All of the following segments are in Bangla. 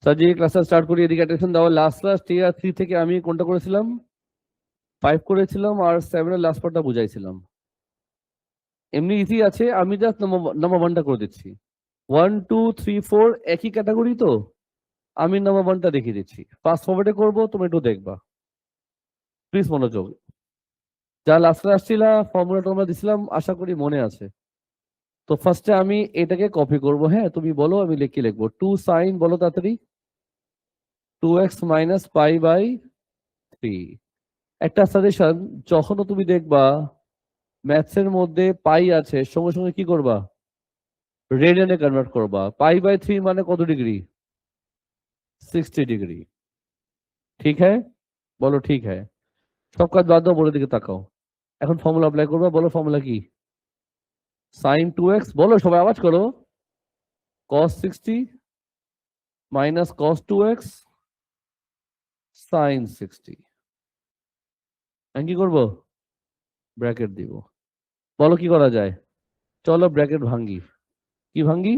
সাজি ক্লাসটা স্টার্ট করি, এদিকে অ্যাটেনশন দাও। লাস্ট ক্লাস টিয়ার 3 থেকে আমি কোনটা করেছিলাম? 5 করেছিলাম আর 7 এর লাস্ট পার্টটা বুঝাইছিলাম। এমনি ইজি আছে, আমি জাস্ট নাম্বার 1টা করে দিচ্ছি। 1 2 3 4 একই ক্যাটাগরি, তো আমি নাম্বার 1টা দেখিয়ে দিচ্ছি। ফাস্ট ফরওয়ার্ডে করবো, তুমি একটু দেখবা প্লিজ, মনোযোগ। যা লাস্ট ক্লাস ছিল ফর্মুলাটা আমরা দিছিলাম, আশা করি মনে আছে। তো ফার্স্টে আমি এটাকে কপি করব। হ্যাঁ, তুমি বলো, আমি লিখবো 2 সাইন, বলো তাড়াতাড়ি, 2x মাইনাস পাই বাই 3। একটা সাজেশন, যখনও তুমি দেখবা ম্যাথসের মধ্যে পাই আছে, সঙ্গে সঙ্গে কি করবা? রেডিয়ানে কনভার্ট করবা। পাই বাই 3 মানে কত ডিগ্রি? 60 ডিগ্রি। ঠিক হ্যাঁ? বলো ঠিক হ্যাঁ। সব কাজ বাদ দাও, বলে দিকে তাকাও। এখন ফর্মুলা অ্যাপ্লাই করবা, বলো ফর্মুলা কি? সাইন 2x, বলো সবাই আওয়াজ করো, cos 60 minus cos 2x sign 60। আমি কি করবো? ব্র্যাকেট দিব। বলো কি করা যায়? চলো ব্র্যাকেট ভাঙ্গি। কি ভাঙ্গি?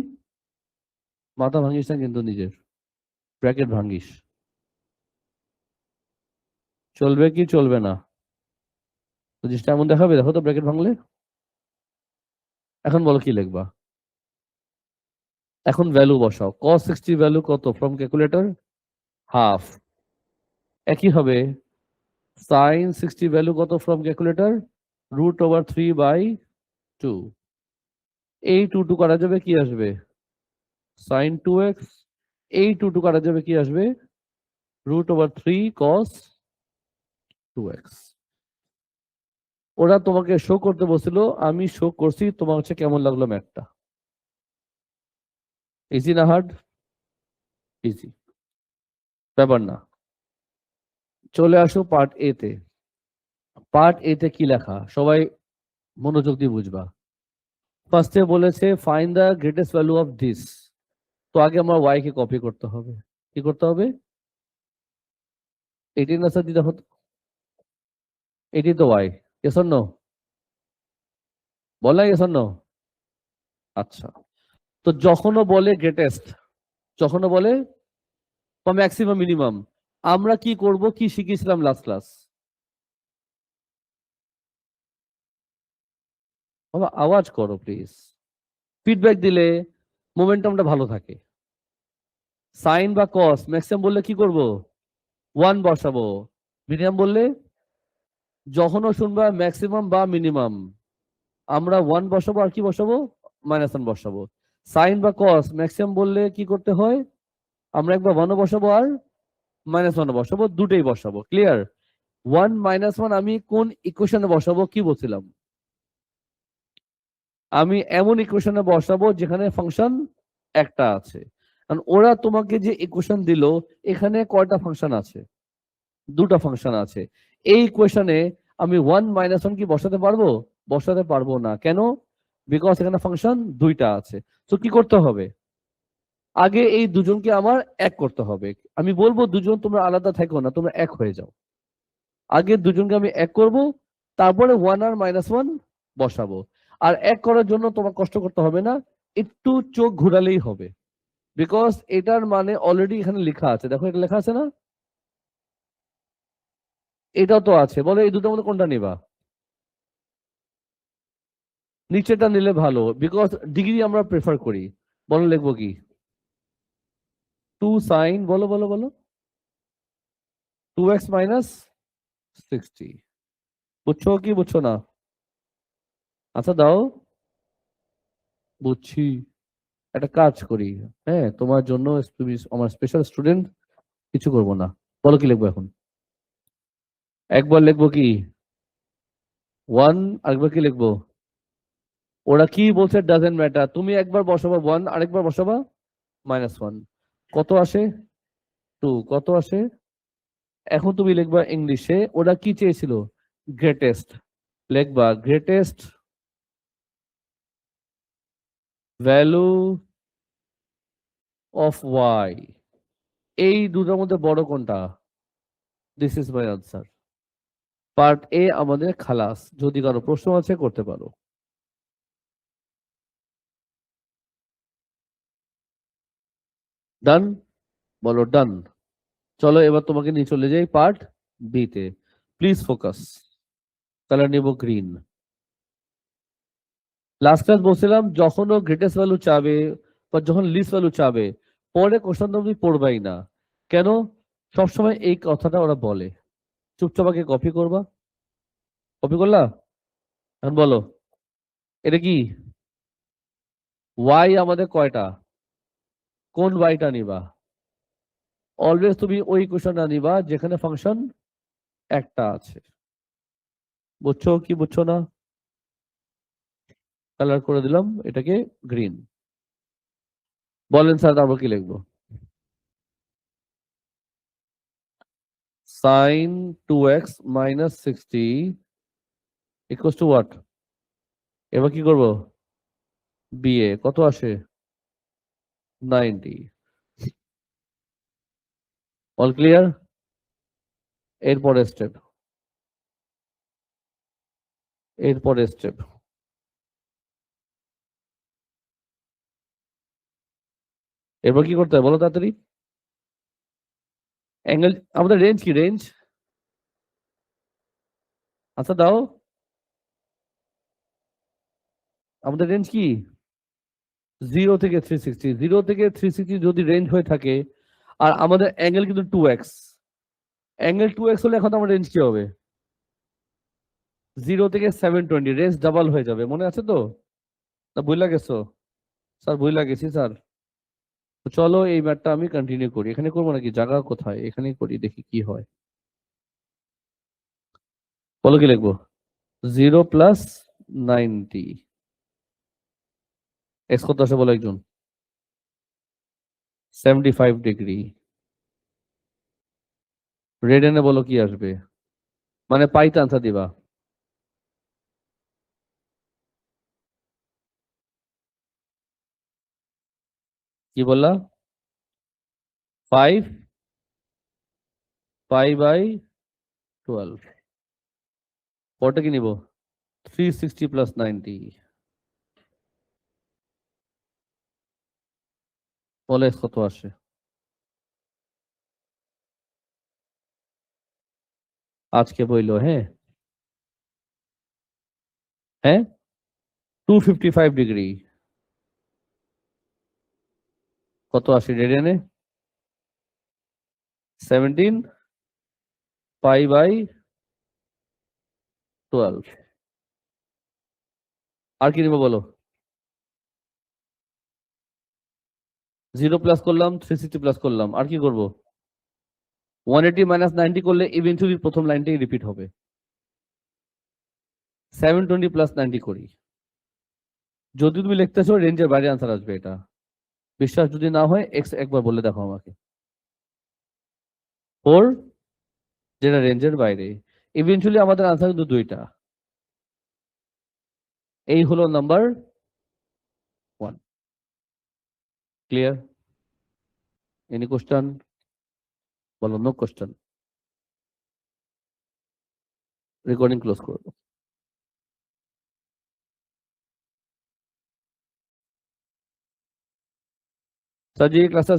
মাথা ভাঙ্গিস না কিন্তু নিজের, ব্র্যাকেট ভাঙ্গিস। চলবে কি চলবে না? তো জিনিসটা এমন দেখাবে, দেখো তো ব্র্যাকেট ভাঙলে। এখন বলো কি লিখবা? এখন ভ্যালু বসাও। cos 60 ভ্যালু কত ফ্রম ক্যালকুলেটর? হাফ। একই হবে sin 60 ভ্যালু কত ফ্রম ক্যালকুলেটর? √3/2। এই 2 করা যাবে, কি আসবে? sin 2x। এই 2 করা যাবে, কি আসবে? √3 cos 2x। ওরা তোমাকে শো করতে বলছিল, আমি শো করছি, তোমার হচ্ছে কেমন লাগলো ম্যাথটা? ইজি না হার্ড? ইজি, ব্যাপার না। চলে আসো পার্ট এ তে। পার্ট এ তে কি লেখা সবাই মনোযোগ দিয়ে বুঝবা। ফার্স্টে বলেছে find the greatest value of this. তো আগে আমার ওয়াই কে কপি করতে হবে। কি করতে হবে? 18 আনসার দিতে হতো, এটি তো ওয়াই। Yes or no? বলা ইয়েস অর নো? আচ্ছা, তো যখনও বলে গ্রেটেস্ট, যখনও বলে ম্যাক্সিমাম মিনিমাম, আমরা কি করব, কি শিখেছিলাম লাস্ট ক্লাস? বাবা আওয়াজ করো প্লিজ, ফিডব্যাক দিলে মোমেন্টামটা ভালো থাকে। সাইন বা কস ম্যাক্সিমাম বললে কি করব? 1 বসাবো। মিনিমাম বললে, যখনও শুনবা ম্যাক্সিমাম বা মিনিমাম, আমরা 1 বসাবো আর কি বসাবো? -1 বসাবো। সাইন বা কস ম্যাক্সিমাম বললে কি করতে হয়? আমরা একবার 1 বসাবো আর -1 বসাবো, দুটোই বসাবো। ক্লিয়ার? 1 -1 আমি কোন ইকুয়েশনে বসাবো, কি বলছিলাম? আমি এমন ইকুয়েশনে বসাবো যেখানে ফাংশন একটা আছে। কারণ ওরা তোমাকে যে ইকুয়েশন দিল, এখানে কয়টা ফাংশন আছে? দুটো ফাংশন আছে। এই ইকুয়েশনে আমি 1 -1 কি বসাতে পারবো? বসাতে পারবো না। কেন? বিকজ এখানে ফাংশন দুইটা আছে। তো কি করতে হবে? আগে এই দুজনকে আমার এক করতে হবে। আমি বলবো দুজন তোমরা আলাদা থাকো না, তোমরা এক হয়ে যাও। আগে দুজনকে আমি এক করব, তারপরে 1 আর -1 বসাবো। আর এক করার জন্য তোমার কষ্ট করতে হবে না, একটু চোখ ঘুরালেই হবে। বিকজ এটার মানে অলরেডি এখানে লেখা আছে, দেখো এটা লেখা আছে না? এটাও তো আছে। বলো এই দুটোর মধ্যে কোনটা নিবা? নিচেটা নিলে ভালো, বিকজ ডিগ্রি আমরা প্রেফার করি। বলো লিখবো কি? 2 সাইন, বলো বলো বলো, 2x মাইনাস 60। বুঝছো কি বুঝছো না? আচ্ছা দাও, বুঝছি। একটা কাজ করি, হ্যাঁ তোমার জন্য, তুমি আমার স্পেশাল স্টুডেন্ট, কিছু করবো না। বলো কি লিখবো এখন? একবার লিখবো কি 1, আরেকবার কি লিখবো? ওরা কি বলছে ডাজেন্ট ম্যাটার, তুমি একবার বসাবা 1, আরেকবার বসাবা -1। কত আসে? 2। কত আসে? এখন তুমি লিখবা ইংলিশে, ওরা কি চেয়েছিল? গ্রেটেস্ট। লিখবা গ্রেটেস্ট ভ্যালু অফ ওয়াই। এই দুটোর মধ্যে বড় কোনটা? This is my answer. Part এ আমাদের খালাস। যদি কারো প্রশ্ন আছে করতে পারো। ডান? বলো ডান। চলো এবার তোমাকে নিয়ে চলে যাই পার্ট বি তে। Please focus. কালার নিব গ্রিন। লাস্ট ক্লাস বলছিলাম যখন ও গ্রেটেস্ট ভ্যালু চাবে বা যখন লিস্ট ভ্যালু চাবে, পরে কোশ্চেন তুমি পড়বাই না। কেন? সবসময় এই কথাটা ওরা বলে। চুপচাপ আগে কপি করবা। কপি করলা? এখন বলো, এটা কি? ওয়াই আমাদের কয়টা? কোন ওয়াইটা নিবা? অলওয়েজ তুমি ওই কোশ্চেনটা নিবা যেখানে ফাংশন একটা আছে। বুঝছো কি বুঝছো না? কালার করে দিলাম এটাকে গ্রিন। বলেন স্যার তারপর কি লিখবো? Sine 2x minus 60 equals to what? এবার কি করব? বিএ কত আসে? 90। All clear? এরপরের স্টেপ। এরপরের স্টেপ। এরপর কি করতে হবে বলো তাড়াতাড়ি। অ্যাঙ্গেল আমাদের রেঞ্জ কি? রেঞ্জ আচ্ছা দাও। আমাদের রেঞ্জ কি? 0 থেকে 360। 0 থেকে 360 যদি রেঞ্জ হয়ে থাকে, আর আমাদের অ্যাঙ্গেল কিন্তু 2x। অ্যাঙ্গেল 2x হলে এখন আমার রেঞ্জ কি হবে? 0 থেকে 720। রেঞ্জ ডাবল হয়ে যাবে, মনে আছে তো? না ভুলে গেছো? স্যার ভুলে গেছি স্যার। তো চলো এই ম্যাথটা আমি কন্টিনিউ করি। এখানে করবো নাকি? জায়গা কোথায়? এখানেই করি, দেখি কি হয়। বলো কি লিখবো? 0 + 90। এক্স কত আসে বলো একজন? 75 ডিগ্রি। রেড এনে বলো কি আসবে? মানে পাইতে আনসার দিবা। কি বললা? 5 পাই/12। পরটা কি নিব? 360 + 90। বলো এক্স কত আসে? আজকে বইলো, হ্যাঁ। হ্যাঁ, 255 ডিগ্রি। কত আসে রেড এনে? 17 পাই/12। আর কি নিবো বলো? 0 প্লাস করলাম, 360 প্লাস করলাম, আর কি করব? 180 - 90 করলে ইভেন্চুয়ালি প্রথম লাইনটাই রিপিট হবে। 720 + 90 করি। যদি তুমি লিখতেছো রেঞ্জের বাইরে আনসার আসবে এটা। বিশ্বাস যদি না হয় এক্স একবার বলে দেখো আমাকে। 4, যেটা রেঞ্জের বাইরে। ইভেন্চুয়ালি আমাদের আনসার কিন্তু দুইটা। এই হলো নাম্বার 1। ক্লিয়ার? Any question? বলো নো কোশ্চেন। রেকর্ডিং ক্লোজ করবো। স্যার জি ক্লাসটা